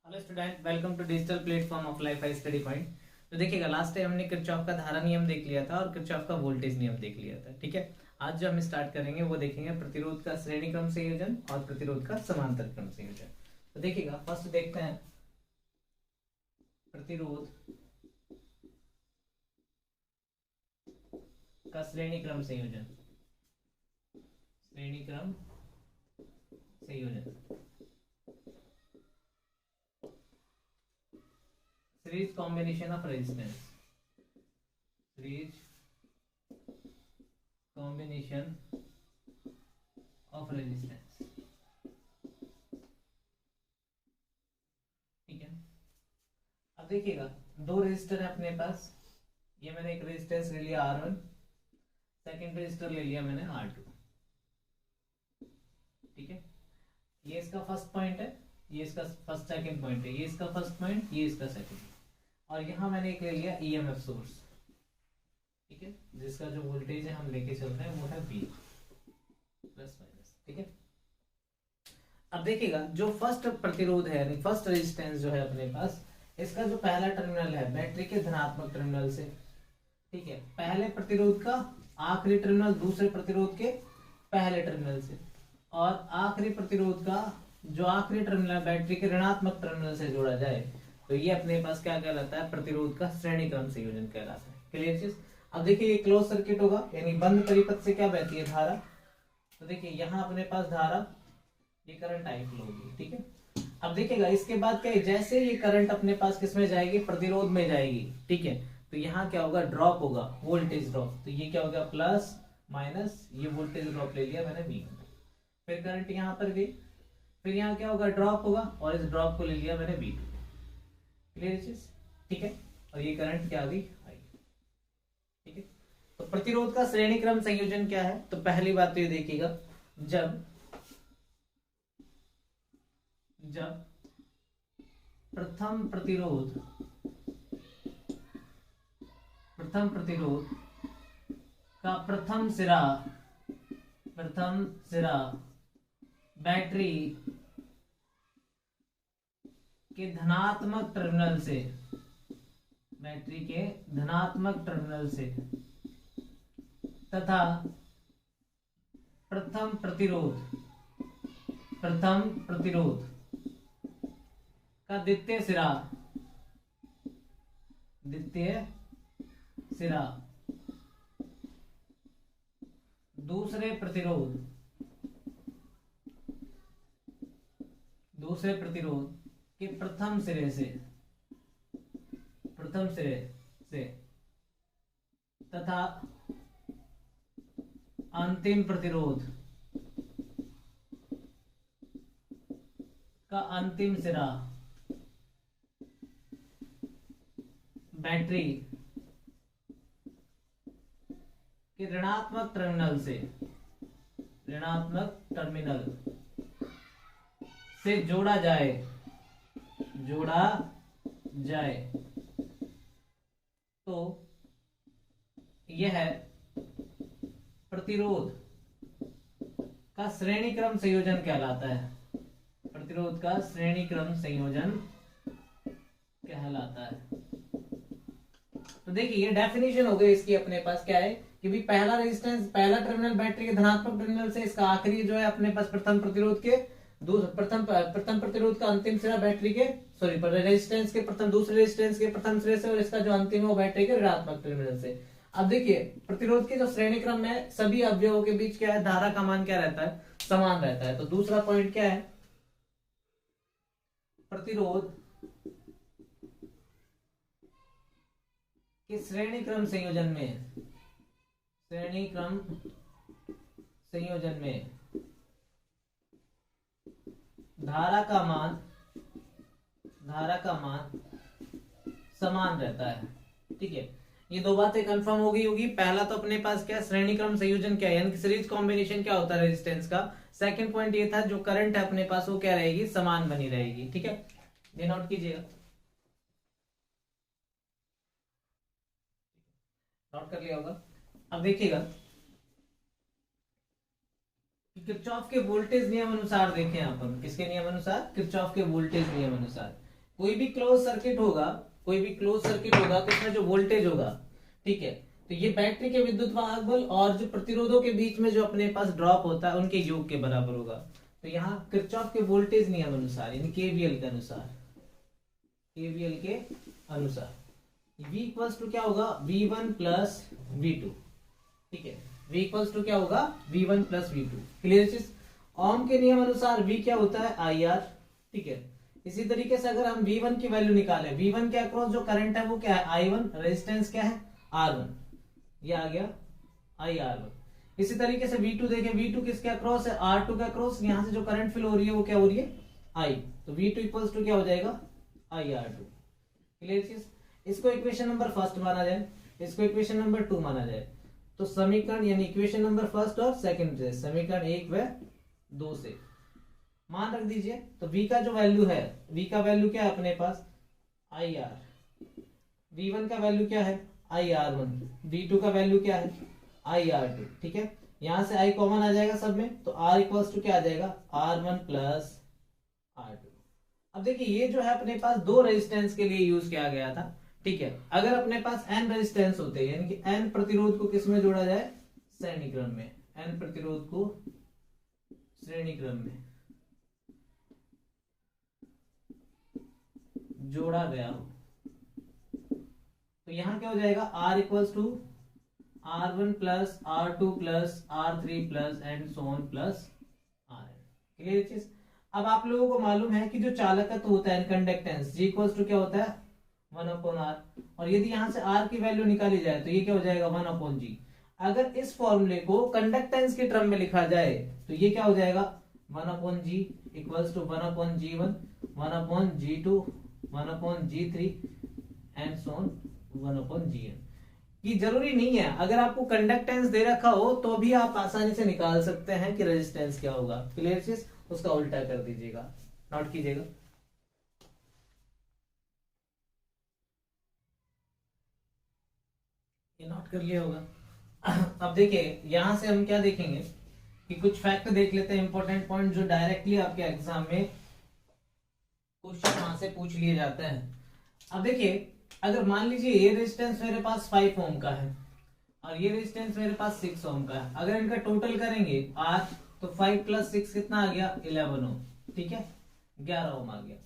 Hello student, welcome to digital platform of life I study point. तो देखिएगा, last time हमने Kirchhoff का धारा नियम देख लिया था और किरचॉफ का वोल्टेज नियम देख लिया था। ठीक है, आज जो हम स्टार्ट करेंगे वो देखेंगे प्रतिरोध का श्रेणी क्रम संयोजन और प्रतिरोध का समांतर क्रम संयोजन। तो देखिएगा, फर्स्ट देखते हैं प्रतिरोध का श्रेणी क्रम संयोजन। श्रेणी क्रम संयोजन series combination of resistance. Series combination of resistance. ठीक है, अब देखिएगा, दो रेजिस्टर है अपने पास। ये मैंने एक रेजिस्टेंस ले लिया R1, सेकंड रेजिस्टर ले लिया मैंने R2। ठीक है, ये इसका फर्स्ट पॉइंट है, ये इसका फर्स्ट सेकंड पॉइंट है, ये इसका फर्स्ट पॉइंट, ये इसका सेकंड, और यहां मैंने एक ले लिया ईएमएफ सोर्स। ठीक है, जिसका जो वोल्टेज है हम लेके चल रहे हैं वो है V प्लस माइनस। ठीक है, अब देखिएगा, जो फर्स्ट प्रतिरोध है यानी फर्स्ट रेजिस्टेंस जो है अपने पास, इसका जो पहला टर्मिनल है बैटरी के धनात्मक टर्मिनल से। ठीक है, पहले प्रतिरोध का आखिरी टर्मिनल दूसरे प्रतिरोध के पहले टर्मिनल से, और आखिरी प्रतिरोध का जो आखिरी टर्मिनल बैटरी के ऋणात्मक टर्मिनल से जोड़ा जाए तो ये अपने पास क्या कहलाता है? प्रतिरोध का श्रेणी क्रम संयोजन कहलाता है। क्लियर चीज? अब देखिए, ये क्लोज सर्किट होगा यानी बंद परिपथ से क्या बहती है? धारा। तो देखिए, यहाँ अपने पास धारा, ये करंट आई फ्लो होगी। ठीक है, अब देखिएगा, इसके बाद क्या है? जैसे ये करंट अपने पास किस में जाएगी? प्रतिरोध में जाएगी। ठीक है, तो यहाँ क्या होगा? ड्रॉप होगा, वोल्टेज ड्रॉप। तो ये क्या हो गया? प्लस माइनस, ये वोल्टेज ड्रॉप ले लिया मैंने V। फिर करंट यहाँ पर गई, फिर यहाँ क्या होगा? ड्रॉप होगा, और इस ड्रॉप को ले लिया मैंने V2। क्लियर चीज? ठीक है, और ये करंट क्या आ गई? आई। ठीक है, तो प्रतिरोध का श्रेणी क्रम संयोजन क्या है? तो पहली बात तो ये देखिएगा, जब प्रथम प्रतिरोध का प्रथम सिरा बैटरी के धनात्मक टर्मिनल से, बैटरी के धनात्मक टर्मिनल से, तथा प्रथम प्रतिरोध का द्वितीय सिरा दूसरे प्रतिरोध के प्रथम सिरे से तथा अंतिम प्रतिरोध का अंतिम सिरा बैटरी के ऋणात्मक टर्मिनल से जोड़ा जाए तो यह प्रतिरोध का श्रेणी क्रम संयोजन कहलाता है। प्रतिरोध का श्रेणी क्रम संयोजन कहलाता है। तो देखिए, ये डेफिनेशन हो गई इसकी। अपने पास क्या है कि भी पहला रेजिस्टेंस, पहला टर्मिनल बैटरी के धनात्मक टर्मिनल से, इसका आखिरी जो है अपने पास प्रथम प्रतिरोध के प्रथम प्रतिरोध का अंतिम सिरा बैटरी के रेजिस्टेंस के प्रथम दूसरे रेजिस्टेंस के प्रथम सिरे से, और इसका जो अंतिम है वो बैटरी के ऋणात्मक टर्मिनल से। अब देखिए, प्रतिरोध के जो श्रेणी क्रम है, सभी अवयवों के बीच क्या है? धारा का मान क्या रहता है? समान रहता है। तो दूसरा पॉइंट क्या है? प्रतिरोध के श्रेणी क्रम संयोजन में धारा का मान समान रहता है। ठीक है, ये दो बातें कंफर्म होगी। पहला तो अपने पास क्या? श्रेणी क्रम संयोजन क्या है, यानी सीरीज कॉम्बिनेशन क्या होता है रेजिस्टेंस का। सेकंड पॉइंट ये था, जो करंट है अपने पास वो क्या रहेगी? समान बनी रहेगी। ठीक है, ये नोट कीजिएगा, नोट कर लिया होगा। अब देखिएगा, किरचॉफ के वोल्टेज नियम अनुसार देखें अपन, किसके नियम अनुसार? किरचॉफ के वोल्टेज नियम अनुसार। कोई भी क्लोज सर्किट होगा, कोई भी क्लोज सर्किट होगा तो उसमें जो वोल्टेज होगा, ठीक है, तो ये बैटरी के विद्युत वाहक बल और जो प्रतिरोधों के बीच में जो अपने पास ड्रॉप होता है उनके योग के बराबर होगा। तो यहाँ किरचॉफ के वोल्टेज नियम अनुसार यानी केवीएल के अनुसार, केवीएल के अनुसार V इक्वल्स टू क्या होगा, V1 प्लस V2, ठीक है, V इक्वल्स टू क्या होगा, V1 प्लस V2। क्लियर चीज। ओम के नियम अनुसार V क्या होता है, IR, ठीक है। इसी तरीके से अगर हम V1 की वैल्यू निकालें, V1 के अक्रॉस जो करंट है वो क्या है, I1, रेजिस्टेंस क्या है, R1, ये आ गया IR1। इसी तरीके से V2 देखें, V2 किसके अक्रॉस है, R2 के अक्रॉस, यहां से जो करंट फ्लो हो रही है वो क्या हो रही है, I, तो V2 इक्वल्स टू क्या हो जाएगा, IR2। क्लियर चीज। इसको इक्वेशन नंबर फर्स्ट माना जाए, इसको इक्वेशन नंबर 2 माना जाए, तो समीकरण यानी इक्वेशन नंबर फर्स्ट और सेकंड से, समीकरण 1 व 2 से मान रख दीजिए। तो V का जो वैल्यू है, V का वैल्यू क्या है अपने पास, IR, V1 का वैल्यू क्या है, IR1, V2 का वैल्यू क्या है, IR2, ठीक है। यहां से I कॉमन आ जाएगा सब में, तो R इक्वल्स टू क्या आ जाएगा, R1 प्लस R2। अब देखिए ये जो है अपने पास दो रेजिस्टेंस के लिए यूज किया गया था, ठीक है। अगर अपने पास n रेजिस्टेंस होते यानी कि n प्रतिरोध को किस में जोड़ा जाए, श्रेणी क्रम में, n प्रतिरोध को श्रेणी क्रम में जोड़ा गया हो, तो यहां क्या हो जाएगा, R equals to R1 plus R2 plus R3 plus and so on plus RN। Clear चीज। अब आप लोगों को मालूम है कि जो चालकत्व होता है, कंडक्टेंस, G इक्वल्स टू क्या होता है, 1/R, और यदि यहां से R की वैल्यू निकाली जाए तो ये क्या हो जाएगा, 1/G। अगर इस फॉर्मूले को कंडक्टेंस के टर्म में लिखा जाए तो ये क्या हो जाएगा, 1/G equals to 1/G1, 1/G2, 1/G3 and so on 1/Gn। ये जरूरी नहीं है, अगर आपको कंडक्टेंस दे रखा हो तो भी आप आसानी से निकाल सकते हैं कि रेजिस्टेंस क्या होगा। क्लियर चीज। उसका उल्टा कर दीजिएगा, नोट कीजिएगा। ये नोट कर लिया होगा। अब देखिए यहां से हम क्या देखेंगे कि कुछ फैक्ट देख लेते हैं, इंपॉर्टेंट पॉइंट जो डायरेक्टली आपके एग्जाम में क्वेश्चन वहां से पूछ लिए जाते हैं। अब देखिए अगर मान लीजिए ये रेजिस्टेंस मेरे पास 5 ओम का है और ये रेजिस्टेंस मेरे पास 6 ओम का है, अगर इनका टोटल करेंगे R, तो 5 प्लस 6 कितना आ गया, 11 ओम, ठीक है, 11 ओम आ गया,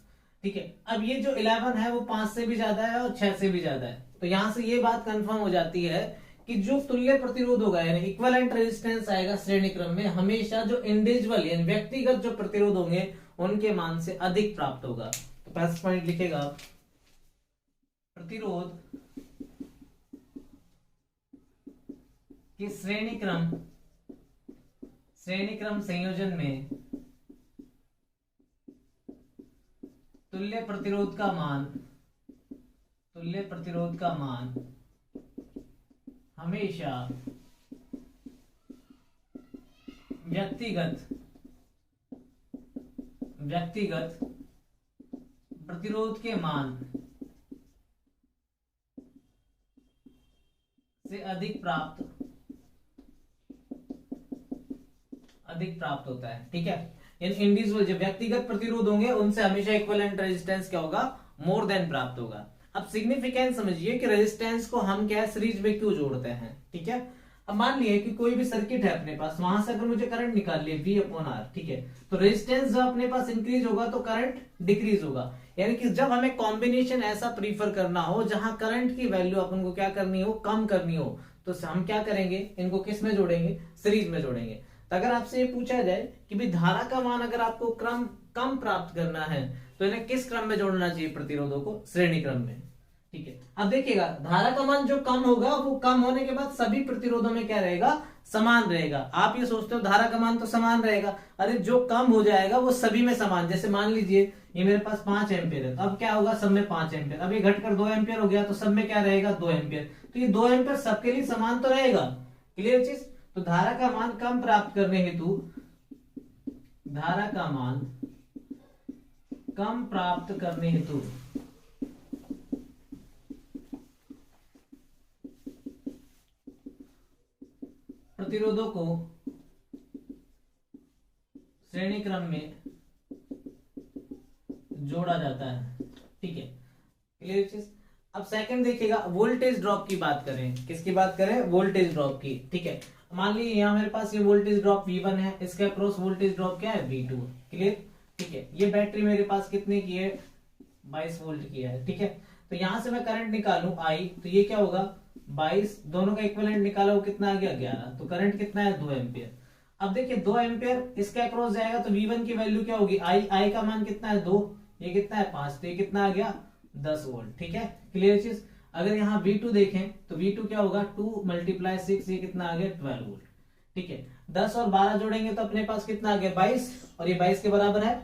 ठीक है। अब ये जो 11 है वो 5 से भी ज्यादा है और 6 से भी ज्यादा है, तो यहां से ये बात कंफर्म हो जाती है कि जो तुल्य प्रतिरोध होगा यानी इक्विवेलेंट रेजिस्टेंस आएगा श्रेणी क्रम में, हमेशा जो इंडिविजुअल यानी व्यक्तिगत जो प्रतिरोध होंगे उनके मान से अधिक प्राप्त होगा। तो फर्स्ट पॉइंट लिखेगा आप, प्रतिरोध कि श्रेणी क्रम संयोजन में तुल्य प्रतिरोध का मान हमेशा व्यक्तिगत प्रतिरोध के मान से अधिक प्राप्त होता है, ठीक है। इन इंडिविजुअल जो व्यक्तिगत प्रतिरोध होंगे उनसे हमेशा इक्विवेलेंट रेजिस्टेंस क्या होगा, मोर देन प्राप्त होगा। अब सिग्निफिकेंस समझिए कि रेजिस्टेंस को हम क्या सीरीज में क्यों जोड़ते हैं, ठीक है। अब मान लिए कि कोई भी सर्किट है अपने पास, वहां से अगर मुझे करंट निकाल लिए V/R, ठीक है, तो रेजिस्टेंस जब अपने पास इंक्रीज होगा तो करंट डिक्रीज होगा। यानी कि जब हमें कॉम्बिनेशन ऐसा प्रीफर करना हो जहां करंट की वैल्यू अपन को क्या करनी हो, कम करनी हो, तो हम क्या करेंगे, इनको किस में जोड़ेंगे, सीरीज में जोड़ेंगे। तो अगर आपसे ये पूछा जाए कि भाई धारा का मान अगर आपको क्रम कम प्राप्त करना है तो इन्हें किस क्रम में जोड़ना चाहिए, प्रतिरोधों को श्रेणी क्रम में, ठीक है। अब देखिएगा धारा का मान जो कम होगा वो कम होने के बाद सभी प्रतिरोधों में क्या रहेगा, समान रहेगा। आप ये सोचते हो धारा का मान तो समान रहेगा, अरे जो कम हो जाएगा वो सभी में समान। जैसे मान लीजिए ये मेरे पास 5 एम्पियर है, तो अब क्या होगा, सब में 5 एम्पियर, अब ये घटकर 2 एम्पियर हो गया, तो सब में क्या रहेगा, 2 एम्पियर, तो ये 2 एम्पियर सबके लिए समान तो रहेगा। क्लियर चीज। तो धारा का मान कम प्राप्त करने हेतु प्रतिरोधों को श्रेणी क्रम में जोड़ा जाता है। ठीक है, क्लियर चीज। अब सेकंड देखिएगा, वोल्टेज ड्रॉप की बात करें, किसकी बात करें, वोल्टेज ड्रॉप की। ठीक है, मान लीजिए यहाँ मेरे पास ये वोल्टेज ड्रॉप V1 है, इसके अक्रॉस वोल्टेज ड्रॉप क्या है, V2। क्लियर, ठीक है। ये बैटरी मेरे पास कितने की है, 22 वोल्ट की है। ठीक है, तो यहां से मैं करंट निकालूं I, तो ये क्या होगा, 22, दोनों का इक्विवेलेंट निकाला, वो कितना आ गया, 11। तो करंट कितना है, 2 एम्पियर। अब देखिए 2 एम्पियर इसके अक्रॉस जाएगा तो V1 की वैल्यू क्या होगी, I का मान कितना है, 2, ये कितना है, 5, तो ये कितना आ गया, 10 वोल्ट। ठीक है, क्लियर चीज। अगर यहाँ V2 देखें तो V2 क्या होगा, 2 × 6, ये कितना आ गया, 12 वोल्ट। ठीक है, 10 और 12 जोड़ेंगे तो अपने पास कितना आ गया, 22, और ये 22 के बराबर है।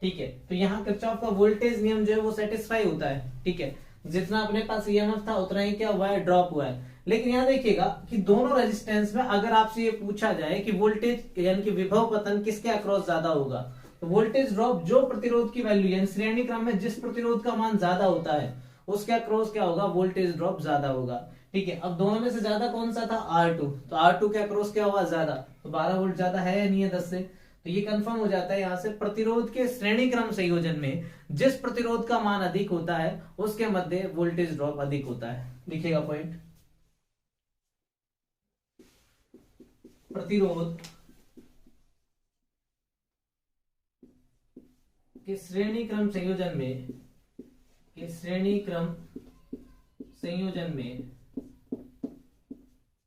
ठीक है, तो यहाँ किरचॉफ का वोल्टेज नियम जो है वो सेटिस्फाई होता है। ठीक है, जितना अपने पास ईएमएफ था उतना ही क्या हुआ है, ड्रॉप हुआ है। लेकिन यहाँ देखिएगा कि दोनों रेजिस्टेंस में अगर आपसे ये पूछा जाए कि वोल्टेज यानी कि विभव पतन किसके अक्रॉस ज्यादा होगा, तो वोल्टेज ड्रॉप जो प्रतिरोध की वैल्यू यानी श्रेणी क्रम में जिस प्रतिरोध का मान ज्यादा होता है उसके अक्रॉस क्या होगा, वोल्टेज ड्रॉप ज्यादा होगा। ठीक है, अब दोनों में से ज्यादा कौन सा था, R2, तो R2 के अक्रॉस क्या हुआ, ज्यादा, तो 12 वोल्ट ज्यादा है या नहीं है 10 से। तो ये कंफर्म हो जाता है यहाँ से, प्रतिरोध के श्रेणी क्रम संयोजन में जिस प्रतिरोध का मान अधिक होता है उसके मध्य वोल्टेज ड्रॉप अधिक होता है। लिखिएगा पॉइंट, प्रतिरोध के श्रेणी क्रम संयोजन में, के श्रेणी क्रम संयोजन में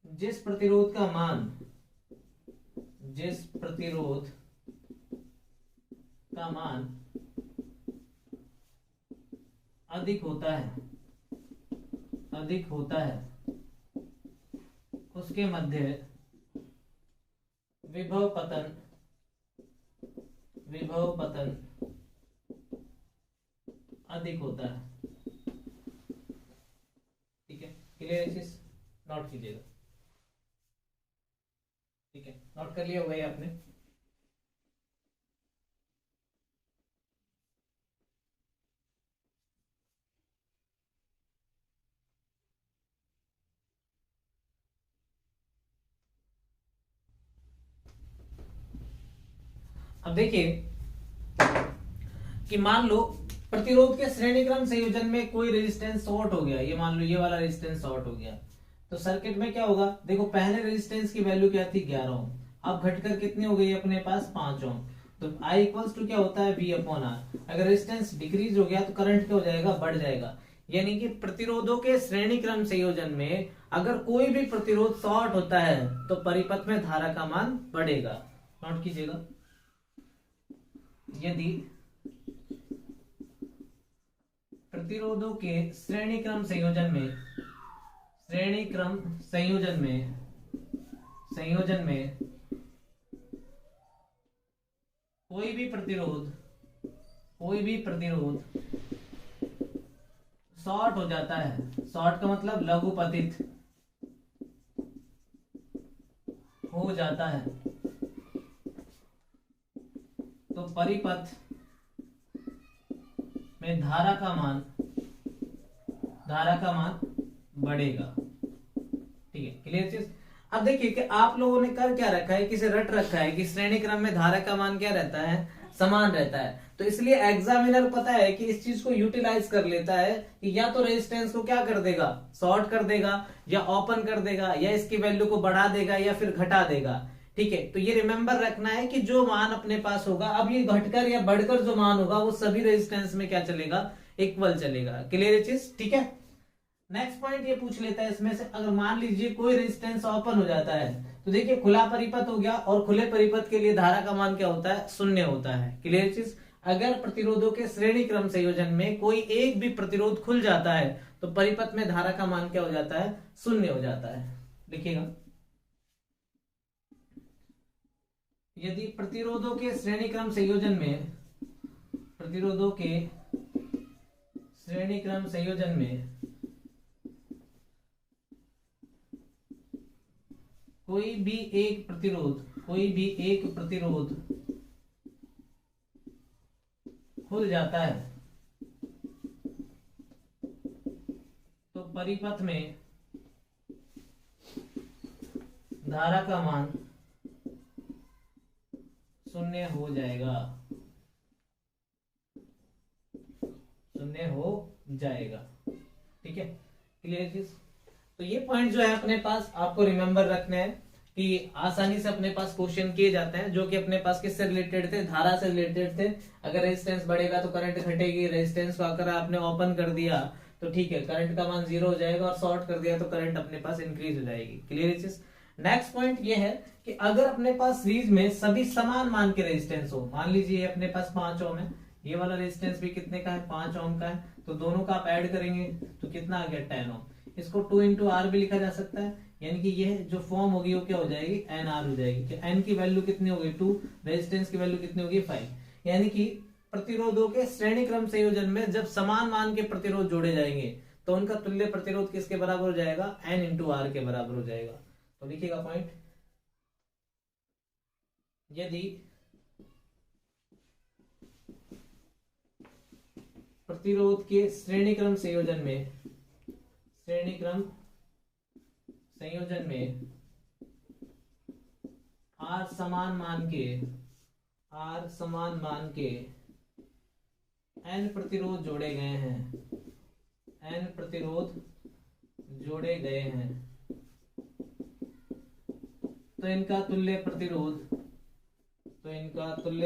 जिस प्रतिरोध का मान, जिस प्रतिरोध का मान अधिक होता है, अधिक होता है, उसके मध्य विभव पतन, विभव पतन अधिक होता है। ठीक है, क्लियर चीज, नोट कीजिएगा। ठीक है, नोट कर लिया होगा ये आपने। अब देखिए कि मान लो प्रतिरोध के श्रेणी क्रम संयोजन में कोई रेजिस्टेंस शॉर्ट हो गया, ये मान लो ये वाला रेजिस्टेंस शॉर्ट हो गया, तो सर्किट में क्या होगा, देखो पहले रेजिस्टेंस की वैल्यू क्या थी, 11 ओम, अब घटकर कितनी हो गई अपने पास, 5 ओम। तो I इक्वल्स टू क्या होता है, V/R। अगर रेजिस्टेंस डिक्रीज हो गया तो करंट क्या हो जाएगा, बढ़ जाएगा। यानी कि प्रतिरोधों के श्रेणी क्रम संयोजन में अगर कोई भी प्रतिरोध शॉर्ट होता है तो परिपथ में धारा का मान बढ़ेगा। नोट कीजिएगा, यदि प्रतिरोधों के श्रेणी क्रम संयोजन में, श्रेणी क्रम संयोजन में, संयोजन में कोई भी प्रतिरोध, कोई भी प्रतिरोध शॉर्ट हो जाता है, शॉर्ट का मतलब लघुपतित हो जाता है, तो परिपथ में धारा का मान, धारा का मान बढ़ेगा। ठीक है, क्लियर चीज। अब देखिए कि आप लोगों ने कर क्या रखा है, किसे रट रखा है कि श्रेणी क्रम में धारा का मान क्या रहता है, समान रहता है। तो इसलिए एग्जामिनर पता है कि इस चीज को यूटिलाइज कर लेता है कि या तो रेजिस्टेंस को क्या कर देगा, शॉर्ट कर देगा, या ओपन कर देगा, या इसकी वैल्यू को बढ़ा देगा, या फिर घटा देगा। ठीक है, तो ये रिमेंबर रखना है कि जो मान अपने पास होगा, अब ये घटकर या बढ़कर जो मान होगा वो सभी रेजिस्टेंस में क्या चलेगा, इक्वल चलेगा। क्लियर चीज, ठीक है। नेक्स्ट पॉइंट ये पूछ लेता है इसमें से, अगर मान लीजिए कोई रेजिस्टेंस ओपन हो जाता है तो देखिए खुला परिपथ हो गया, और खुले परिपथ के लिए धारा का मान क्या होता है, शून्य होता है। क्लियर चीज। अगर प्रतिरोधों के श्रेणी क्रम संयोजन में कोई एक भी प्रतिरोध खुल जाता है तो परिपथ में धारा का मान क्या हो जाता है, शून्य हो जाता है। देखिएगा, यदि प्रतिरोधों के श्रेणी क्रम संयोजन में, प्रतिरोधों के श्रेणी क्रम संयोजन में कोई भी एक प्रतिरोध, कोई भी एक प्रतिरोध खुल जाता है तो परिपथ में धारा का मान शून्य हो जाएगा, शून्य हो जाएगा। ठीक है, क्लियर चीज। तो ये पॉइंट जो है अपने पास आपको रिमेंबर रखने हैं कि आसानी से अपने पास क्वेश्चन किए जाते हैं, जो कि अपने पास किससे रिलेटेड थे, धारा से रिलेटेड थे। अगर रेजिस्टेंस बढ़ेगा तो करंट घटेगी, रेजिस्टेंस को अगर आपने ओपन कर दिया तो ठीक है करंट का मान 0 हो जाएगा, और शॉर्ट कर दिया तो करंट अपने पास इंक्रीज हो जाएगी। क्लियर चीज। नेक्स्ट पॉइंट ये है कि अगर अपने पास सीरीज में सभी समान मान के रेजिस्टेंस हो, मान लीजिए अपने पास 5 ओम है, ये वाला रेजिस्टेंस भी कितने का है, 5 ओम का है, तो दोनों का आप ऐड करेंगे तो कितना आ गया, 10 ओम। इसको 2 इंटू आर भी लिखा जा सकता है, यानी कि ये जो फॉर्म होगी वो क्या हो जाएगी, एन आर हो जाएगी। कि एन की वैल्यू कितनी होगी 2, रेजिस्टेंस की वैल्यू कितनी होगी 5, यानी कि प्रतिरोधों के श्रेणी क्रम संयोजन में जब समान मान के प्रतिरोध जोड़े जाएंगे तो उनका तुल्य प्रतिरोध किसके बराबर हो जाएगा, एन इंटू आर के बराबर हो जाएगा। तो लिखिएगा पॉइंट, यदि प्रतिरोध के श्रेणी क्रम संयोजन में आर समान मान के एन प्रतिरोध जोड़े गए हैं तो इनका तुल्य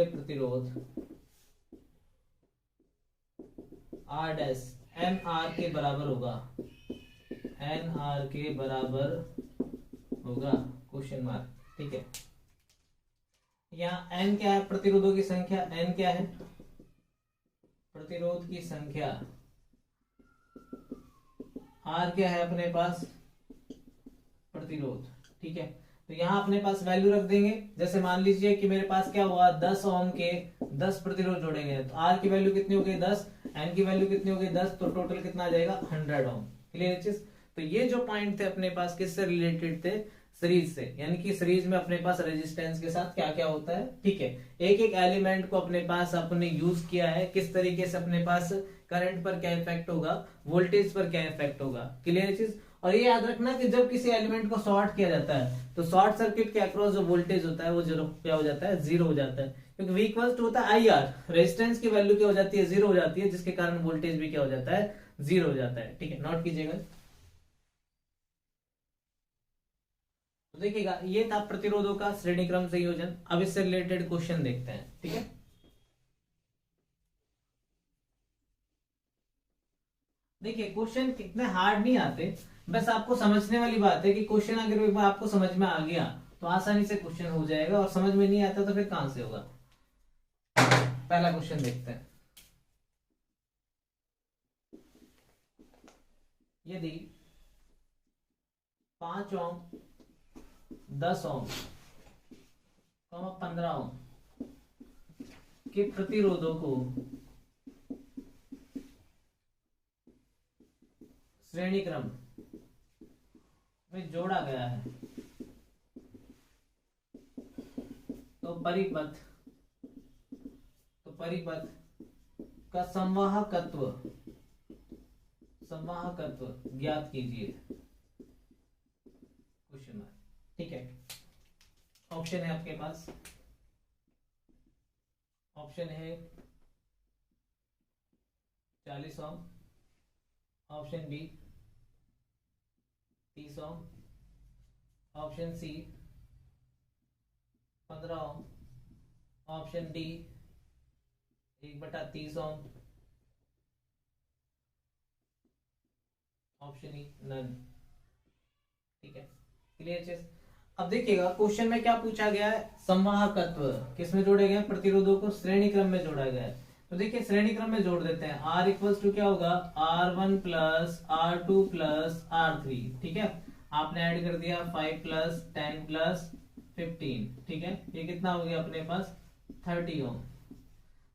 प्रतिरोध आर डैश एन आर के बराबर होगा, क्वेश्चन मार्क। ठीक है, यहाँ एन क्या है, प्रतिरोधों की संख्या, एन क्या है, प्रतिरोध की संख्या, आर क्या है अपने पास, प्रतिरोध। ठीक है, तो यहां अपने पास वैल्यू रख देंगे। जैसे मान लीजिए कि मेरे पास क्या हुआ, 10 ओम के 10 प्रतिरोध जोड़े गए, तो आर की वैल्यू कितनी हो गई 10, एन की वैल्यू कितनी हो गई 10, तो टोटल कितना आ जाएगा 100 ओम। क्लियर चीज। तो ये जो पॉइंट थे अपने पास किससे रिलेटेड थे, सीरीज से, यानी कि सीरीज में अपने पास रेजिस्टेंस के साथ क्या क्या होता है। ठीक है, एक एक एलिमेंट को अपने पास अपने यूज किया है, किस तरीके से अपने पास करंट पर क्या इफेक्ट होगा, वोल्टेज पर क्या इफेक्ट होगा। क्लियर चीज। और ये याद रखना कि जब किसी एलिमेंट को शॉर्ट किया जाता है तो शॉर्ट सर्किट के अक्रॉस जो वोल्टेज होता है वो जीरो क्या हो जाता है, जीरो हो जाता है, क्योंकि V इक्वल्स टू होता है आई आर, रेजिस्टेंस की वैल्यू क्या हो जाती है, जीरो हो जाती है, जिसके कारण वोल्टेज भी क्या हो जाता है, जीरो हो जाता है। ठीक है, नोट कीजिएगा। तो देखिएगा ये था प्रतिरोधों का श्रेणी क्रम संयोजन। अब इससे रिलेटेड क्वेश्चन देखते हैं। ठीक है, देखिए क्वेश्चन कितने हार्ड नहीं आते, बस आपको समझने वाली बात है कि क्वेश्चन अगर एक बार आपको समझ में आ गया तो आसानी से क्वेश्चन हो जाएगा, और समझ में नहीं आता तो फिर कहां से होगा। पहला क्वेश्चन देखते हैं। यदि 5 ओम, 10 ओम, 15 ओम के प्रतिरोधों को श्रेणी क्रम में जोड़ा गया है तो परिपथ का संवाहकत्व ज्ञात कीजिए, क्वेश्चन मार्क। ठीक है, ऑप्शन है आपके पास, ऑप्शन है 40 ओम, ऑप्शन बी 30 ओम, ऑप्शन सी 15 ओम, ऑप्शन डी 1/30 ओम, ऑप्शन ई नन। ठीक है, क्लियर चीज। अब देखिएगा क्वेश्चन में क्या पूछा गया है, संवाहकत्व किसमें जोड़े गए, प्रतिरोधों को श्रेणी क्रम में जोड़ा गया है। तो देखिए श्रेणी क्रम में जोड़ देते हैं, R इक्वल्स टू क्या होगा, R1 plus R2 plus R3। ठीक है, आपने ऐड कर दिया 5 प्लस 10 प्लस 15। ठीक है, ये कितना हो गया अपने पास 30 ओम।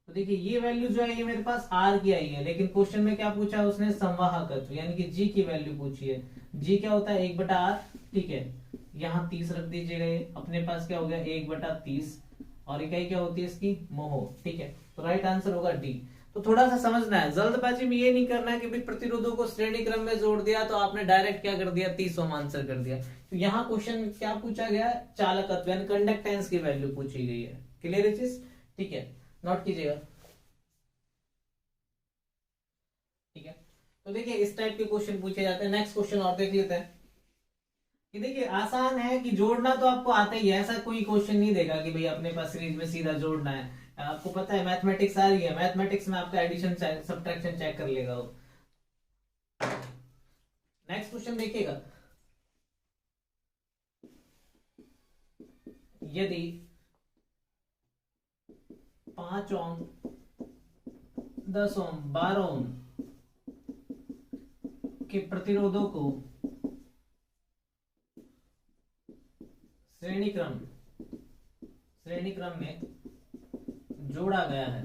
तो देखिए ये वैल्यू जो है ये मेरे पास R की आई है, लेकिन क्वेश्चन में क्या पूछा है उसने, संवाहकत्व यानी कि G की वैल्यू पूछी है। G क्या होता है 1/R। ठीक है, यहाँ 30 रख दीजिएगा, ये अपने पास क्या हो गया 1/30, और इकाई क्या होती है इसकी, मोहो। ठीक है, तो राइट आंसर होगा डी। तो थोड़ा सा समझना है, जल्दबाजी में ये नहीं करना है कि भाई प्रतिरोधों को श्रेणी क्रम में जोड़ दिया तो आपने डायरेक्ट क्या कर दिया 30 ओम आंसर कर दिया। तो यहाँ क्वेश्चन क्या पूछा गया है, चालकत्व यानी कंडक्टेंस की वैल्यू पूछी गई है। क्लियर है चीज। ठीक है, नोट कीजिएगा। तो देखिए इस टाइप के क्वेश्चन पूछे जाते हैं। नेक्स्ट क्वेश्चन और देख लेते हैं कि देखिए आसान है कि जोड़ना तो आपको आता ही है, ऐसा कोई क्वेश्चन नहीं देगा कि भाई अपने पास सीरीज में सीधा जोड़ना है। आपको पता है मैथमेटिक्स आ रही है, मैथमेटिक्स में आपका एडिशन सब्ट्रैक्शन चेक कर लेगा वो। नेक्स्ट क्वेश्चन देखिएगा, यदि 5 ओम 10 ओम 12 ओम के प्रतिरोधों को श्रेणी क्रम में जोड़ा गया है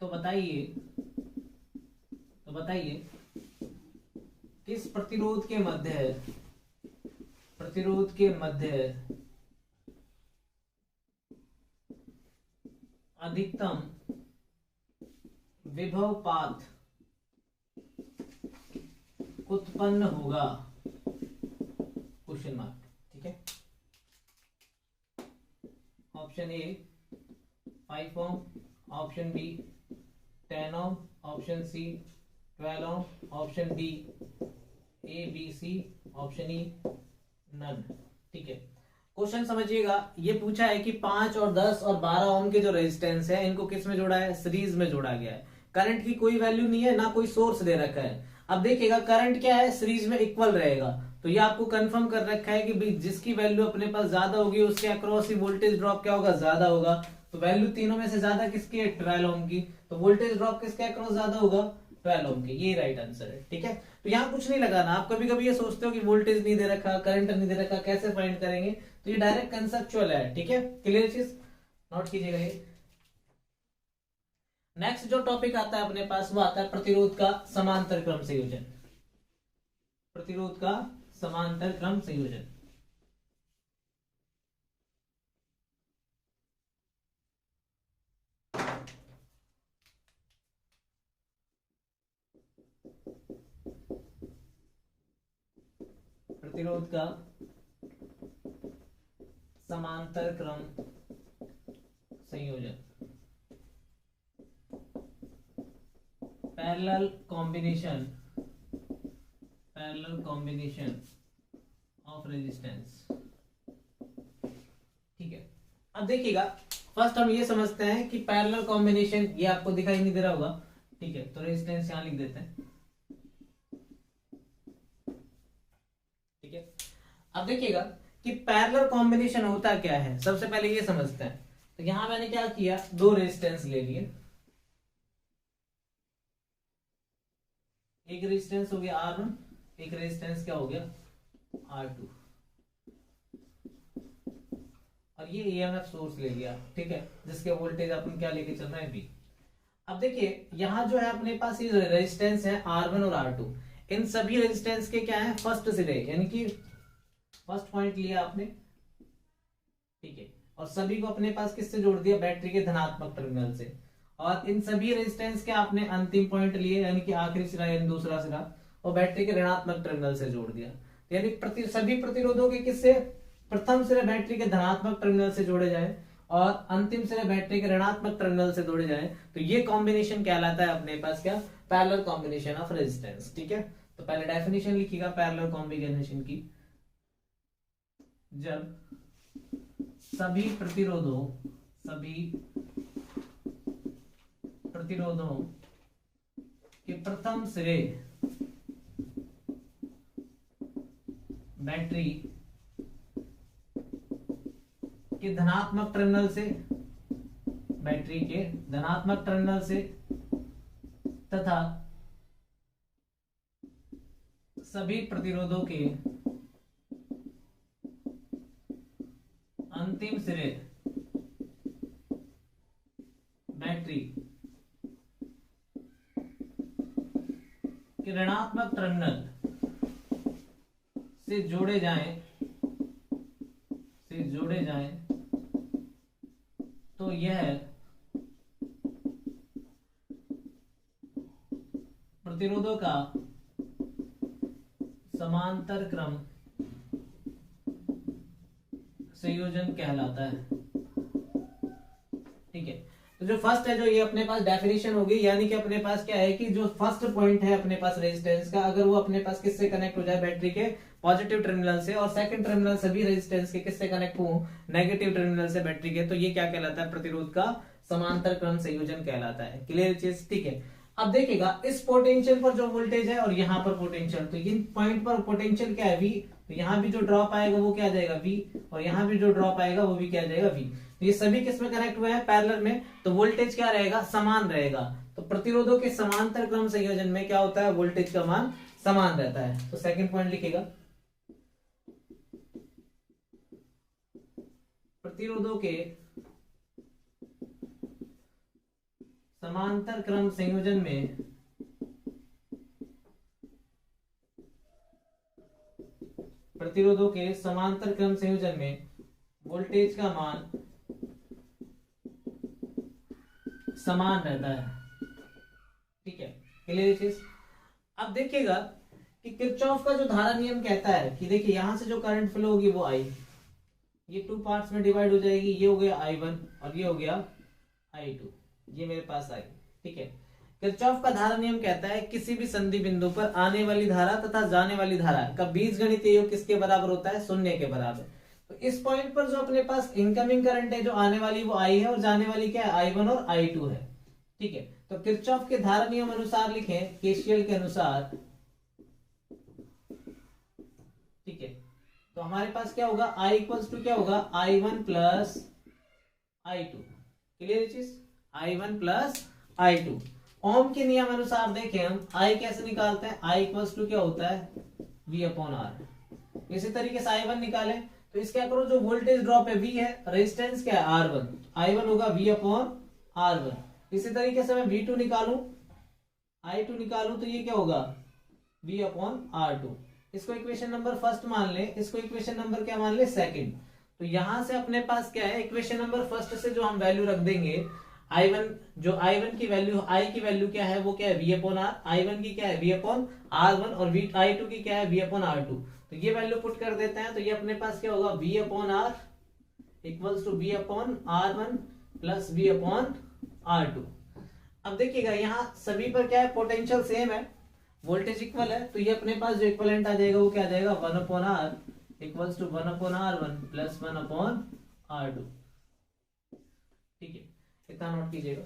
तो बताइए किस प्रतिरोध के मध्य अधिकतम विभव पात उत्पन्न होगा, क्वेश्चन मार्क। ठीक है, option A 5 ohm, option B 10 ohm, option C 12 ohm, option D A B C, option E none. ठीक है, क्वेश्चन समझिएगा, ये पूछा है कि 5 और 10 और 12 ओम के जो रेजिस्टेंस है इनको किस में जोड़ा है, सीरीज में जोड़ा गया है। करंट की कोई वैल्यू नहीं है, ना कोई सोर्स दे रखा है। अब देखिएगा करंट क्या है, सीरीज में इक्वल रहेगा, तो ये आपको कंफर्म कर रखा है कि जिसकी वैल्यू अपने पास ज्यादा होगी उसके अक्रॉस ही वोल्टेज ड्रॉप क्या होगा, ज्यादा होगा। तो वैल्यू तीनों में से ज्यादा किसकी है, 12 ओम की, तो वोल्टेज ड्रॉप किसके अक्रॉस ज्यादा होगा, 12 ओम की। ये राइट आंसर है। ठीक है, तो यहाँ कुछ नहीं लगाना। आप कभी कभी ये सोचते हो कि वोल्टेज नहीं दे रखा, करंट नहीं दे रखा, कैसे फाइंड करेंगे, तो ये डायरेक्ट कंसेप्चुअल है। ठीक है, क्लियर चीज, नोट कीजिएगा ये। नेक्स्ट जो टॉपिक आता है अपने पास वो आता है प्रतिरोध का समांतर क्रम संयोजन। प्रतिरोध का समांतर क्रम संयोजन। प्रतिरोध का समांतर क्रम संयोजन, पैरेलल कॉम्बिनेशन ऑफ रेजिस्टेंस। ठीक है, अब देखिएगा फर्स्ट हम ये समझते हैं कि पैरेलल कॉम्बिनेशन, ये आपको दिखाई नहीं दे रहा होगा। ठीक है, तो रेजिस्टेंस यहां लिख देते हैं। ठीक है, अब देखिएगा कि पैरेलल कॉम्बिनेशन होता क्या है, सबसे पहले ये समझते हैं। तो यहां मैंने क्या किया, दो रेजिस्टेंस ले लिए, एक रेजिस्टेंस हो गया R1, एक रेजिस्टेंस क्या हो गया R2, और ये EMF सोर्स ले लिया। ठीक है, जिसके वोल्टेज अपन क्या लेके चल रहे हैं, V। अब देखिए यहां जो है अपने पास ये रेजिस्टेंस है R1 और R2, इन सभी रेजिस्टेंस के क्या है, फर्स्ट सिरे, यानी कि फर्स्ट पॉइंट लिया आपने। ठीक है, और सभी को अपने पास किससे जोड़ दिया, बैटरी के धनात्मक टर्मिनल से। और इन सभी रेजिस्टेंस के आपने अंतिम पॉइंट लिए, यानी कि आखिरी सिरा यानी दूसरा सिरा, और बैटरी के ऋणात्मक टर्मिनल से जोड़ दिया। यानी सभी प्रतिरोधों के किससे, प्रथम सिरे बैटरी के धनात्मक टर्मिनल से जोड़े जाए और अंतिम सिरे बैटरी के ऋणात्मक टर्मिनल से जोड़े जाए, तो ये कॉम्बिनेशन कहलाता है अपने पास क्या, पैरेलल कॉम्बिनेशन ऑफ रेजिस्टेंस। ठीक है, तो पहले डेफिनेशन लिखिएगा पैरेलल कॉम्बिनेशन की, जब सभी प्रतिरोधों के प्रथम सिरे बैटरी के धनात्मक टर्मिनल से तथा सभी प्रतिरोधों के अंतिम सिरे बैटरी के ऋणात्मक टर्मिनल से जोड़े जाएं, तो यह प्रतिरोधों का समांतर क्रम संयोजन कहलाता है। ठीक है, तो जो फर्स्ट है, जो ये अपने पास डेफिनेशन होगी, यानी कि अपने पास क्या है कि जो फर्स्ट पॉइंट है अपने पास रेजिस्टेंस का, अगर वो अपने पास किससे कनेक्ट हो जाए, बैटरी के पॉजिटिव टर्मिनल से, और सेकंड टर्मिनल सभी रेजिस्टेंस के किससे कनेक्ट हो, नेगेटिव टर्मिनल से बैटरी के, तो ये क्या कहलाता है, प्रतिरोध का समांतर क्रम संयोजन कहलाता है। क्लियर चीज, ठीक है। अब देखिएगा इस पोटेंशियल पर जो वोल्टेज है और यहाँ पर पोटेंशियल, तो इन पॉइंट पर पोटेंशियल क्या है, V, तो यहाँ भी जो ड्रॉप आएगा वो क्या आ जाएगा, V, और यहाँ भी जो ड्रॉप आएगा वो भी क्या आ जाएगा, V। तो ये सभी किस में कनेक्ट हुए हैं, पैरेलल में, तो वोल्टेज क्या रहेगा, समान रहेगा। तो प्रतिरोधों के समांतर क्रम संयोजन में क्या होता है, वोल्टेज का मान समान रहता है। तो सेकंड पॉइंट लिखेगा, प्रतिरोधों के समांतर क्रम संयोजन में प्रतिरोधों के समांतर क्रम संयोजन में वोल्टेज का मान समान रहता है। ठीक है, क्लियर चीज। अब देखिएगा कि किरचॉफ का जो धारा नियम कहता है कि देखिए यहां से जो करंट फ्लो होगी वो आई, ये टू पार्ट्स में डिवाइड हो जाएगी, ये हो गया I1 और ये हो गया I2, ये मेरे पास आई। ठीक है, किरचॉफ का धारा नियम कहता है किसी भी संधि बिंदु पर आने वाली धारा तथा जाने वाली धारा का बीजगणितीय योग किसके बराबर होता है, शून्य के बराबर। तो इस पॉइंट पर जो अपने पास इनकमिंग करंट है, जो आने वाली वो I है और जाने वाली क्या है, I1 और I2 है। ठीक है, तो किरचॉफ के धारा नियम अनुसार लिखें, केसीएल के अनुसार। ठीक है, तो हमारे पास क्या होगा, I इक्वल्स टू क्या होगा, I1 प्लस I2। क्लियर चीज, I1 प्लस I2। ओम के नियम अनुसार देखें हम I कैसे निकालते हैं, I इक्वल्स टू क्या होता है, V अपॉन R। इसी तरीके से I1 निकालें तो इस क्या करो, जो वोल्टेज ड्रॉप है V है, रेजिस्टेंस क्या है R1, I1 होगा V अपॉन R1। इसी तरीके से मैं V2 निकालूं, I2 निकालूं तो ये क्या होगा, V अपॉन R2। इसको इक्वेशन नंबर फर्स्ट मान ले, इसको इक्वेशन नंबर क्या मान ले, सेकंड। तो यहां से अपने पास क्या है, इक्वेशन नंबर फर्स्ट से जो हम वैल्यू रख देंगे, I1, जो I1 की वैल्यू, I की वैल्यू क्या है, वो क्या है, V अपॉन R, I1 की क्या है, V अपॉन R1, और I2 की क्या है, V अपॉन R2। तो ये वैल्यू पुट कर देते हैं, तो ये अपने पास क्या होगा, V upon R equals to V upon R1 plus V upon R2। अब देखिएगा यहाँ सभी पर क्या है, पोटेंशियल सेम है, वोल्टेज इक्वल है, तो ये अपने पास जो इक्वलेंट आ जाएगा वो क्या आ जाएगा, 1 upon R equals to 1 upon R1 plus 1 upon R2। ठीक है, इतना नोट कीजिएगा।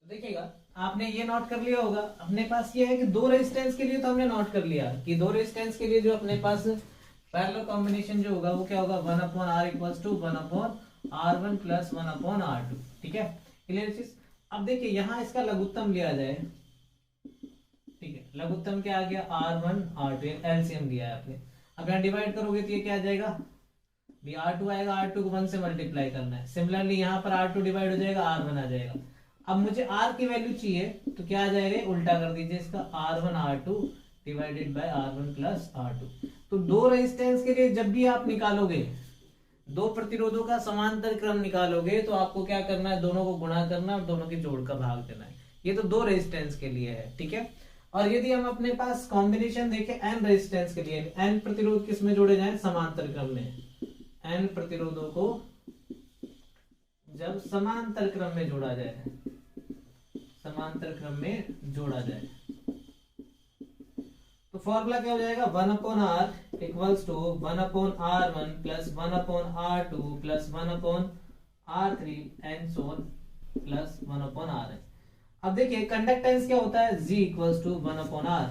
तो देखिएगा आपने ये नोट कर लिया होगा, अपने पास ये है कि दो रेजिस्टेंस के लिए तो हमने नोट कर लिया कि दो रेजिस्टेंस के लिए जो अपने पास पैरेलल कॉम्बिनेशन जो होगा वो क्या होगा, 1 upon R equals to 1 upon R1 plus 1 upon R2। ठीक है, क्लियर चीज। अब देखिए यहाँ इसका लघुत्तम लिया जाए, ठीक है, लघुत्तम क्या आ गया, R1 R2, एलसीएम दिया है आपने। अब यहाँ डिवाइड करोगे तो ये क्या आ जाएगा, भी R2 आएगा, R2 को 1 से मल्टीप्लाई करना है, सिमिलरली यहाँ पर R2 डिवाइड हो जाएगा, R1 आ जाएगा। अब मुझे R की वैल्यू चाहिए तो क्या आ जाएगा, उल्टा कर दीजिए इसका, R1 R2 divided by R1 plus R2। तो दो रेजिस्टेंस के लिए जब भी आप निकालोगे, दो प्रतिरोधों का समांतर क्रम निकालोगे, तो आपको क्या करना है, दोनों को गुणा करना है और दोनों के जोड़ का भाग देना है। ये तो दो रेजिस्टेंस के लिए है। ठीक है, और यदि हम अपने पास कॉम्बिनेशन देखें n रेजिस्टेंस के लिए, n प्रतिरोध किस में जोड़े जाए, समांतर क्रम में, n प्रतिरोधों को जब समांतर क्रम में जोड़ा जाए, समांतर क्रम में जोड़ा जाए, तो फॉर्मूला क्या हो जाएगा, 1 upon R equals to 1 upon R1 plus 1 upon R2 plus 1 upon R3 and so on plus 1 upon Rn। अब देखिए कंडक्टेंस क्या होता है, G equals to 1 upon R।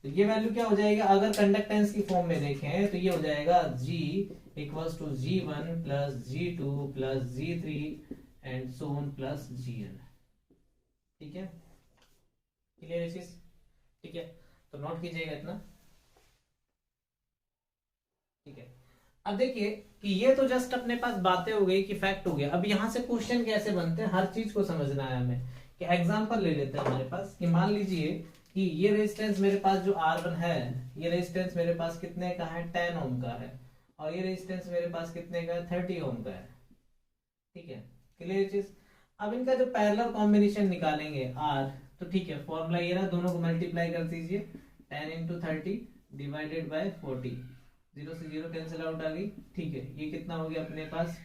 तो ये वैल्यू क्या हो जाएगा, अगर कंडक्टेंस की फॉर्म में देखें तो ये हो जाएगा G equals to G1 plus G2 plus G3 and so on plus Gn। ठीक है, क्लियर है चीज। ठीक है, तो नोट कीजिएगा इतना। ठीक है, अब देखिए कि ये तो जस्ट अपने पास बातें हो गई कि फैक्ट हो गया। अब यहां से क्वेश्चन कैसे बनते हैं, हर चीज को समझना है हमें। कि एग्जांपल ले लेते हैं हमारे पास, कि मान लीजिए कि ये रेजिस्टेंस मेरे पास जो R1 है, ये रेजिस्टेंस मेरे पास कितने का है, 10 ओम का है, और ये रेजिस्टेंस मेरे पास कितने का है, 30 ओम का है। ठीक है, क्लियर चीज। अब इनका जो पैरेलल कॉम्बिनेशन निकालेंगे R, तो ठीक है, फॉर्मूला ये रहा, दोनों को मल्टीप्लाई कर दीजिए, 10 इंटू 30 डिवाइडेड बाय 40, 0 से 0 कैंसिल आउट आ गई। ठीक है, ये कितना हो गया अपने पास,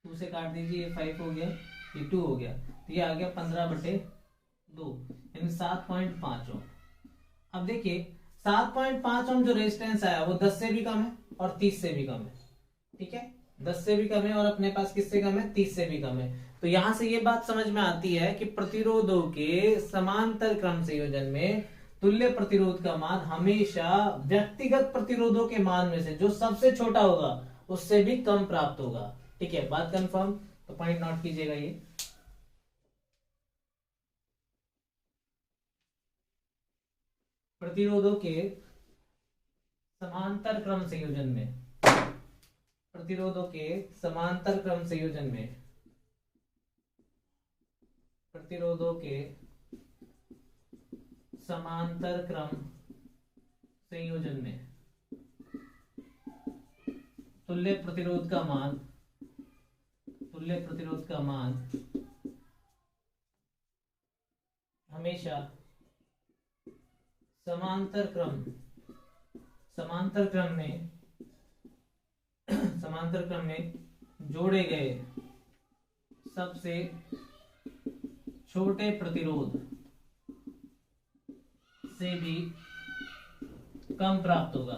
2 से काट दीजिए, ये 5 हो गया, ये 2 हो गया, तो ये आ गया 15/2, यानी 7.5 ओम। अब देखिए 7.5 ओम जो रेजिस्टेंस आया वो 10 से भी कम है और 30 से भी कम है, ठीक है, 10 से भी कम है और अपने पास किससे कम है, 30 से भी कम है। तो यहां से ये बात समझ में आती है कि प्रतिरोधों के समांतर क्रम संयोजन में तुल्य प्रतिरोध का मान हमेशा व्यक्तिगत प्रतिरोधों के मान में से जो सबसे छोटा होगा उससे भी कम प्राप्त होगा। ठीक है, बात कंफर्म, तो पॉइंट नोट कीजिएगा ये। प्रतिरोधों के समांतर क्रम संयोजन में, प्रतिरोधों के समांतर क्रम संयोजन में, प्रतिरोधों के समांतर क्रम संयोजन में तुल्य प्रतिरोध का मान, तुल्य प्रतिरोध का मान हमेशा समांतर क्रम में समांतर क्रम में जोड़े गए सबसे छोटे प्रतिरोध से भी कम प्राप्त होगा।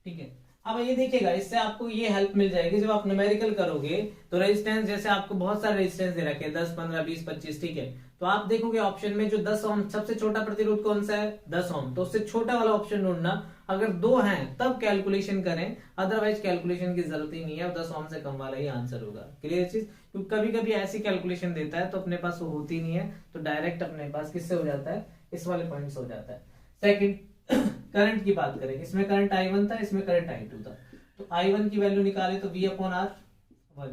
ठीक है, अब ये देखिएगा, इससे आपको ये हेल्प मिल जाएगी जब आप न्यूमेरिकल करोगे तो रेजिस्टेंस, जैसे आपको बहुत सारे रेजिस्टेंस दे रखे हैं 10, 15, 20, 25, ठीक है, तो आप देखोगे ऑप्शन में जो 10 ओम सबसे छोटा प्रतिरोध कौन सा है, 10 ओम, तो उससे छोटा वाला ऑप्शन ढूंढना। अगर 2 हैं तब कैलकुलेशन करें, अदरवाइज कैलकुलेशन की जरूरत ही नहीं है, 10 ओम से कम वाला ही आंसर होगा। क्लियर चीज, क्योंकि कभी कभी ऐसी कैलकुलेशन देता है तो अपने पास वो होती नहीं है, तो डायरेक्ट अपने पास किससे हो जाता है, इस वाले पॉइंट से हो जाता है। सेकंड, करंट की बात करें, इसमें करंट I1 था, इसमें करंट I2 था, तो I1 की वैल्यू निकाले तो V/R1,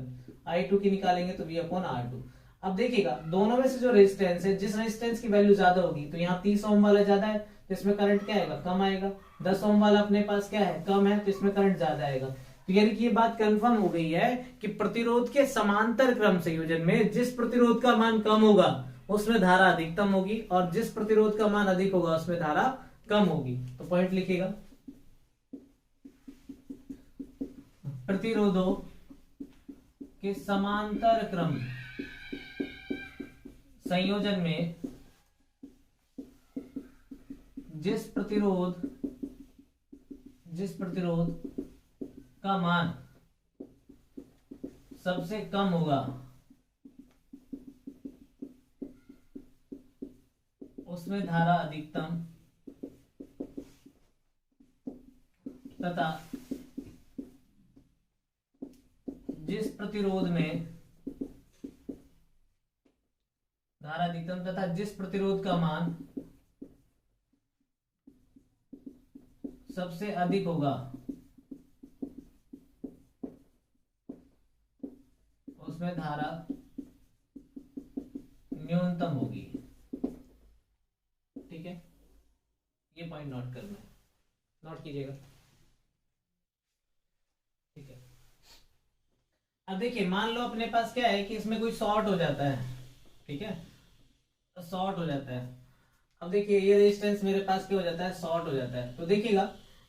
I2 की निकालेंगे तो V/R2। अब देखिएगा दोनों में से जो रेजिस्टेंस है, जिस रेजिस्टेंस की वैल्यू ज्यादा होगी, तो यहाँ 30 ओम वाला ज्यादा है तो इसमें करंट क्या आएगा, कम आएगा। 10 ओम वाला अपने पास क्या है, कम है, तो इसमें करंट ज्यादा आएगा। तो यानी कि ये बात कंफर्म हो गई है कि प्रतिरोध के समांतर क्रम संयोजन में जिस प्रतिरोध का मान कम होगा उसमें धारा अधिकतम होगी, और जिस प्रतिरोध का मान अधिक होगा उसमें धारा कम होगी। तो पॉइंट लिखिएगा, प्रतिरोधों के समांतर क्रम संयोजन में जिस प्रतिरोध का मान सबसे कम होगा उसमें धारा अधिकतम तथा जिस प्रतिरोध में धारा अधिकतम तथा जिस प्रतिरोध का मान सबसे अधिक होगा उसमें धारा न्यूनतम होगी। ठीक है, ये पॉइंट नोट करना है, नोट कीजिएगा। ठीक है, अब देखिए मान लो अपने पास क्या है कि इसमें कोई शॉर्ट हो जाता है, ठीक है, शॉर्ट हो जाता है। अब देखिए ये रेजिस्टेंस मेरे पास क्या हो जाता है, शॉर्ट हो जाता है, तो देखिएगा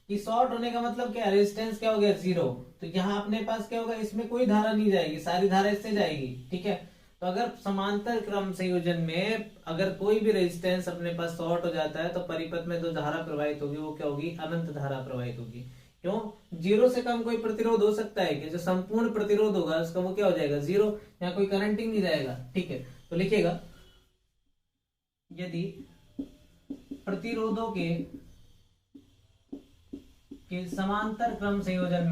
कि शॉर्ट होने का मतलब क्या है, रेजिस्टेंस क्या हो गया, 0, तो यहाँ अपने पास क्या होगा, इसमें कोई धारा नहीं जाएगी, सारी धारा इससे जाएगी। ठीक है, तो अगर समांतर क्रम संयोजन में अगर कोई भी रेजिस्टेंस अपने पास शॉर्ट हो जाता है तो परिपथ में जो धारा प्रवाहित होगी वो क्या होगी, अनंत धारा प्रवाहित होगी। क्यों, 0 से कम कोई प्रतिरोध हो सकता है कि जो संपूर्ण प्रतिरोध होगा उसका वो क्या हो जाएगा, 0, यहाँ कोई करंट ही नहीं जाएगा। ठीक है, तो लिखिएगा, यदि प्रतिरोधों के समांतर क्रम संयोजन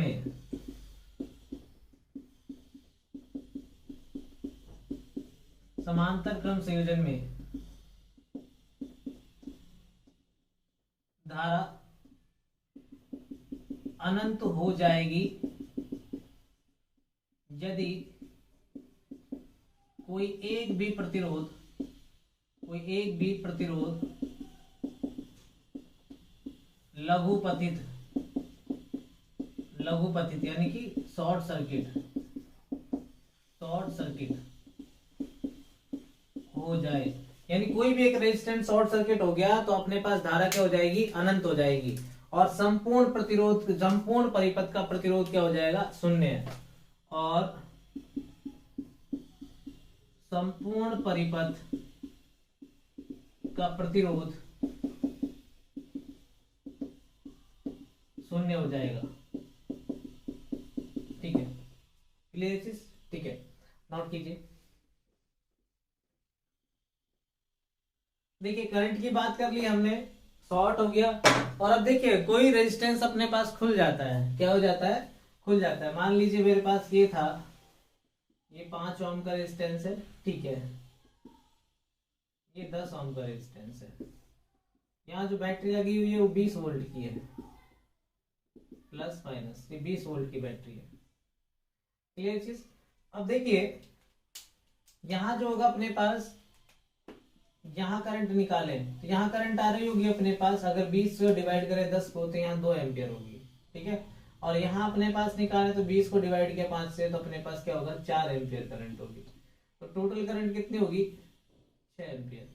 में धारा अनंत हो जाएगी यदि कोई एक भी प्रतिरोध लघुपतित यानी कि शॉर्ट सर्किट हो जाए, यानी कोई भी एक रेजिस्टेंस शॉर्ट सर्किट हो गया तो अपने पास धारा क्या हो जाएगी, अनंत हो जाएगी, और संपूर्ण परिपथ का प्रतिरोध क्या हो जाएगा, 0 है, और संपूर्ण परिपथ का प्रतिरोध शून्य हो जाएगा। ठीक है, क्लियर चीज? ठीक है, नोट कीजिए। देखिए करंट की बात कर ली हमने, शॉर्ट हो गया। और अब देखिए कोई रेजिस्टेंस अपने पास खुल जाता है, क्या हो जाता है? खुल जाता है। मान लीजिए मेरे पास ये था, ये 5 ओम का रेजिस्टेंस है, ठीक है, ये 10 ओम का रेजिस्टेंस है। यहाँ जो बैटरी लगी हुई है वो 20 वोल्ट की है, प्लस माइनस ये 20 वोल्ट की बैटरी है। क्लियर चीज? अब देखिए यहाँ जो होगा अपने पास, यहाँ करंट निकाले तो यहाँ करंट आ रही होगी अपने पास, अगर 20 से डिवाइड करें 10 को तो यहाँ 2 एम्पियर होगी। ठीक है, और यहाँ अपने पास निकाले तो 20 को डिवाइड किया 5 से, तो अपने पास क्या होगा? 4 एम्पियर करंट होगी। तो टोटल करंट कितनी होगी? 6 एम्पियर।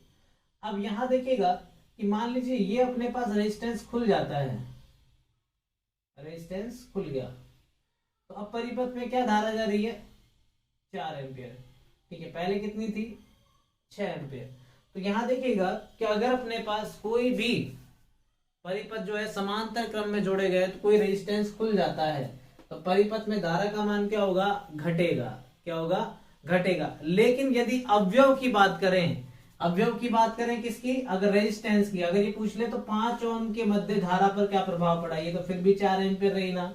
अब यहाँ देखिएगा कि मान लीजिए ये अपने पास रेजिस्टेंस खुल जाता है, रेजिस्टेंस खुल गया, तो अब परिपथ में क्या धारा जा रही है? 4 एम्पियर। ठीक है, पहले कितनी थी? 6 एम्पियर। तो यहां देखिएगा कि अगर अपने पास कोई भी परिपथ जो है समांतर क्रम में जोड़े गए तो कोई रेजिस्टेंस खुल जाता है, तो परिपथ में धारा का मान क्या होगा? घटेगा। क्या होगा? घटेगा। लेकिन यदि अवयव की बात करें, अवयव की बात करें किसकी? अगर रेजिस्टेंस की, अगर ये पूछ ले तो 5 ओम के मध्य धारा पर क्या प्रभाव पड़ा? ये तो फिर भी 4 एम्पियर रही ना।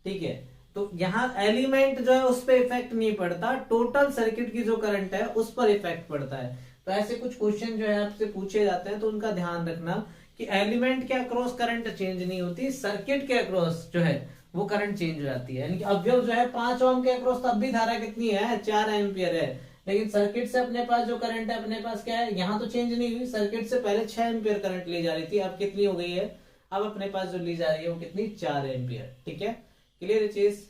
ठीक है, तो यहाँ एलिमेंट जो है उस पर इफेक्ट नहीं पड़ता, टोटल सर्किट की जो करंट है उस पर इफेक्ट पड़ता है। तो ऐसे कुछ क्वेश्चन जो है आपसे पूछे जाते हैं, तो उनका ध्यान रखना कि एलिमेंट के अक्रॉस करंट चेंज नहीं होती, सर्किट के अक्रॉस जो है वो करंट चेंज हो जाती है। यानी कि अवयव जो है 5 ओम के अक्रॉस, तब भी धारा कितनी है? 4 एम्पियर है। लेकिन सर्किट से अपने पास जो करंट है अपने पास क्या है? यहाँ तो चेंज नहीं हुई, सर्किट से पहले 6 एम्पियर करंट ली जा रही थी, अब कितनी हो गई है? अब अपने पास जो ली जा रही है वो कितनी? 4 एम्पियर। ठीक है, क्लियर चीज?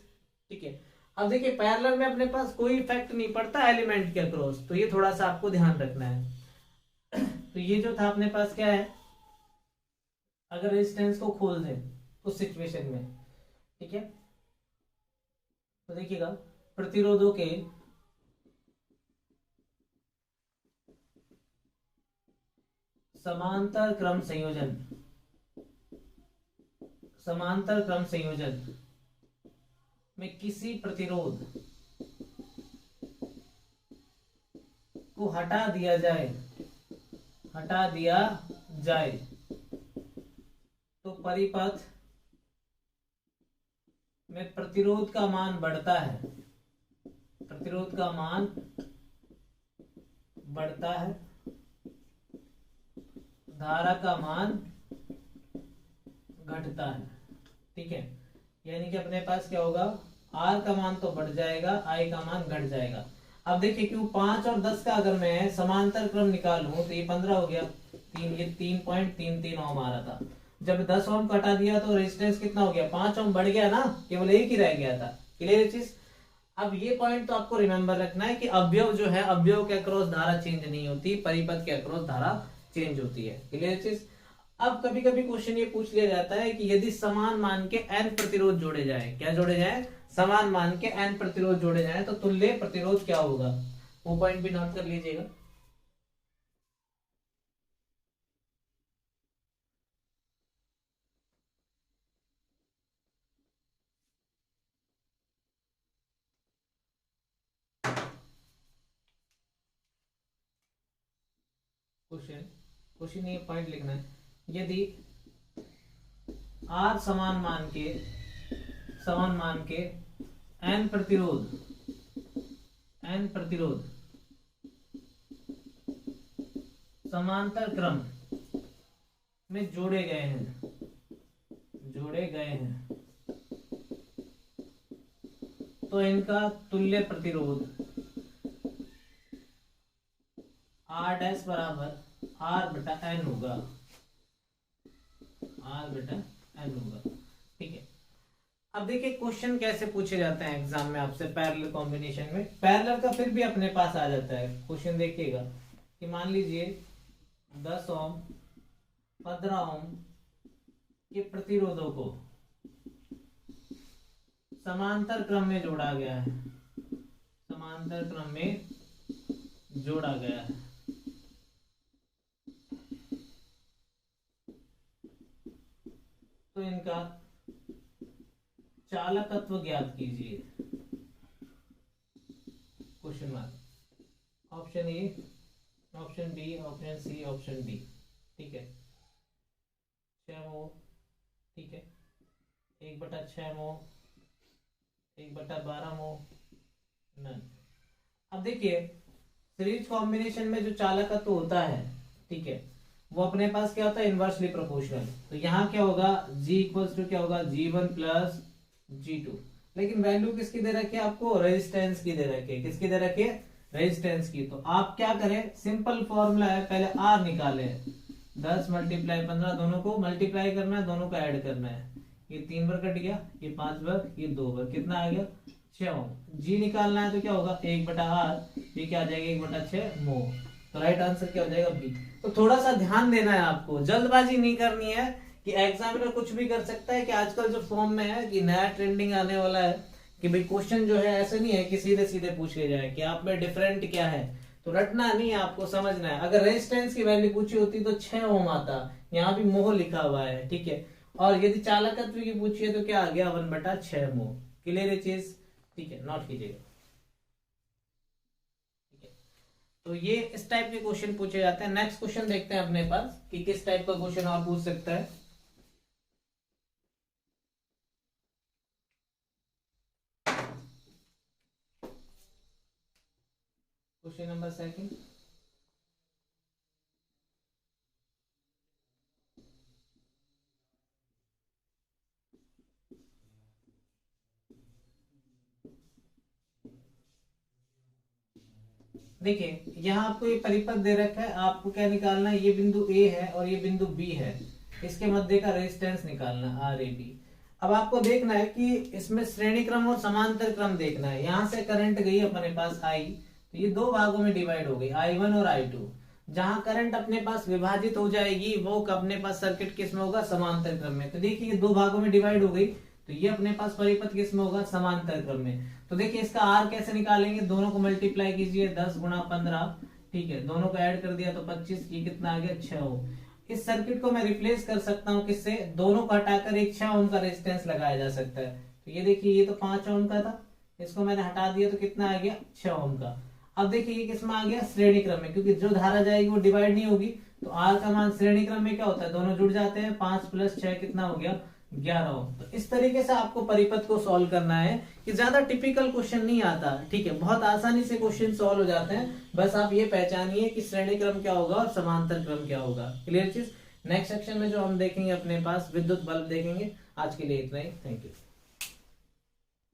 ठीक है, अब देखिए पैरेलल में अपने पास कोई इफेक्ट नहीं पड़ता एलिमेंट के अक्रॉस, तो ये थोड़ा सा आपको ध्यान रखना है। तो ये जो था अपने पास क्या है? अगर रेजिस्टेंस को खोल दें उस सिचुएशन में, ठीक है, तो देखिएगा प्रतिरोधों के समांतर क्रम संयोजन, समांतर क्रम संयोजन में किसी प्रतिरोध को हटा दिया जाए, हटा दिया जाए तो परिपथ में प्रतिरोध का मान बढ़ता है, प्रतिरोध का मान बढ़ता है, धारा का मान घटता है। ठीक है, यानी कि अपने पास क्या होगा? R का मान तो बढ़ जाएगा, I का मान घट जाएगा। अब देखिए क्यों 5 और 10 का अगर मैं समांतर क्रम निकालूं तो ये 15 हो गया, 3 ये 3.33 ओम आ रहा था। जब 10 ओम कटा दिया तो रेजिस्टेंस कितना हो गया? 5 ओम बढ़ गया ना, केवल एक ही रह गया था। क्लियर चीज? अब ये पॉइंट तो आपको रिमेंबर रखना है कि अवयव जो है, अवयव के अक्रॉस धारा चेंज नहीं होती, परिपथ के अक्रॉस धारा चेंज होती है। क्लियर चीज? अब कभी कभी क्वेश्चन ये पूछ लिया जाता है कि यदि समान मान के n प्रतिरोध जोड़े जाए, क्या जोड़े जाए? समान मान के n प्रतिरोध जोड़े जाए तो तुल्य प्रतिरोध क्या होगा? वो पॉइंट भी नोट कर लीजिएगा। क्वेश्चन, क्वेश्चन ये पॉइंट लिखना है, यदि R समान मान के n प्रतिरोध, n प्रतिरोध समांतर क्रम में जोड़े गए हैं, जोड़े गए हैं, तो इनका तुल्य प्रतिरोध R डैश बराबर R बटा N होगा, R बटा N होगा। ठीक है, अब देखिए क्वेश्चन कैसे पूछे जाते हैं एग्जाम में आपसे पैरेलल कॉम्बिनेशन में। पैरेलल का फिर भी अपने पास आ जाता है क्वेश्चन। देखिएगा कि मान लीजिए 10 ओम 15 ओम के प्रतिरोधों को समांतर क्रम में जोड़ा गया है, समांतर क्रम में जोड़ा गया है। तो इनका चालकत्व ज्ञात कीजिए। Question mark. Option A, option B, option C, option D. ठीक है, 6 मोह, ठीक है, 1/6 मोह, 1/12 मोह, नन। अब देखिए सीरीज कॉम्बिनेशन में जो चालकत्व होता है, ठीक है, वो अपने पास क्या होता है, इनवर्सली प्रोपोर्शनल। तो यहाँ क्या होगा, G इक्वल्स टू क्या होगा, G1 प्लस G2। लेकिन वैल्यू किसकी दे रखी है आपको, रेजिस्टेंस की दे रखी है। किसकी दे रखी है, रेजिस्टेंस की। तो आप क्या करें, सिंपल फॉर्मूला है, पहले R निकाले, 10 × 15, दोनों को मल्टीप्लाई करना है, दोनों को ऐड करना है। ये 3 बार कट गया, ये 5 बार, ये 2 बार, कितना आ गया, 6 ओम। G निकालना है तो क्या होगा, 1/R, ये क्या आ जाएगा, 1/6 मोह। तो राइट आंसर क्या हो जाएगा, बी। तो थोड़ा सा ध्यान देना है आपको, जल्दबाजी नहीं करनी है कि एग्जामिनर कुछ भी कर सकता है। कि आजकल जो फॉर्म में है कि नया ट्रेंडिंग आने वाला है कि भाई क्वेश्चन जो है ऐसे नहीं है कि सीधे सीधे पूछे जाए कि आप में डिफरेंट क्या है। तो रटना नहीं है, आपको समझना है। अगर रेजिस्टेंस की वैल्यू पूछी होती तो 6 ओम आता, यहाँ भी मोह लिखा हुआ है, ठीक है। और यदि चालकत्व की पूछी है तो क्या आ गया, 1/6 मोह। क्लियर है चीज, ठीक है, नोट कीजिएगा। तो ये इस टाइप के क्वेश्चन पूछे जाते हैं। नेक्स्ट क्वेश्चन देखते हैं अपने पास कि किस टाइप का क्वेश्चन और पूछ सकता है। Question number 2। देखिए यहाँ आपको ये परिपथ दे रखा है, आपको क्या निकालना है, ये बिंदु ए है और ये बिंदु बी है, इसके मध्य का रेजिस्टेंस निकालना है, आर ए बी। अब आपको देखना है कि इसमें श्रेणी क्रम और समांतर क्रम देखना है। यहाँ से करंट गई अपने पास आई, तो ये 2 भागों में डिवाइड हो गई, I1 और I2। जहां करंट अपने पास विभाजित हो जाएगी वो अपने पास सर्किट किस में होगा, समांतर क्रम में। तो देखिए ये 2 भागों में डिवाइड हो गई, तो ये अपने पास परिपथ किस में होगा, समांतर क्रम में। तो देखिए इसका आर कैसे निकालेंगे, दोनों को मल्टीप्लाई कीजिए, 10 × 15, ठीक है, दोनों को ऐड कर दिया तो 25, ये कितना आ गया, 6 ओम। इस सर्किट को मैं रिप्लेस कर सकता हूँ किससे, दोनों को हटाकर एक 6 ओम का रेजिस्टेंस लगाया जा सकता है। तो ये देखिए ये तो 5 ओम का था, इसको मैंने हटा दिया तो कितना आ गया, 6 ओम का। अब देखिए ये किसमें आ गया, श्रेणी क्रम में, क्योंकि जो धारा जाएगी वो डिवाइड नहीं होगी। तो आर का मान श्रेणी क्रम में क्या होता है, दोनों जुड़ जाते हैं, 5 + 6 कितना हो गया, 11 ओम। तो इस तरीके से आपको परिपथ को सॉल्व करना है कि ज्यादा टिपिकल क्वेश्चन नहीं आता, ठीक है, बहुत आसानी से क्वेश्चन सॉल्व हो जाते हैं। बस आप ये पहचानिए कि श्रेणी क्रम क्या होगा और समांतर क्रम क्या होगा। क्लियर चीज। नेक्स्ट सेक्शन में जो हम देखेंगे अपने पास विद्युत बल्ब देखेंगे। आज के लिए इतना ही, थैंक यू।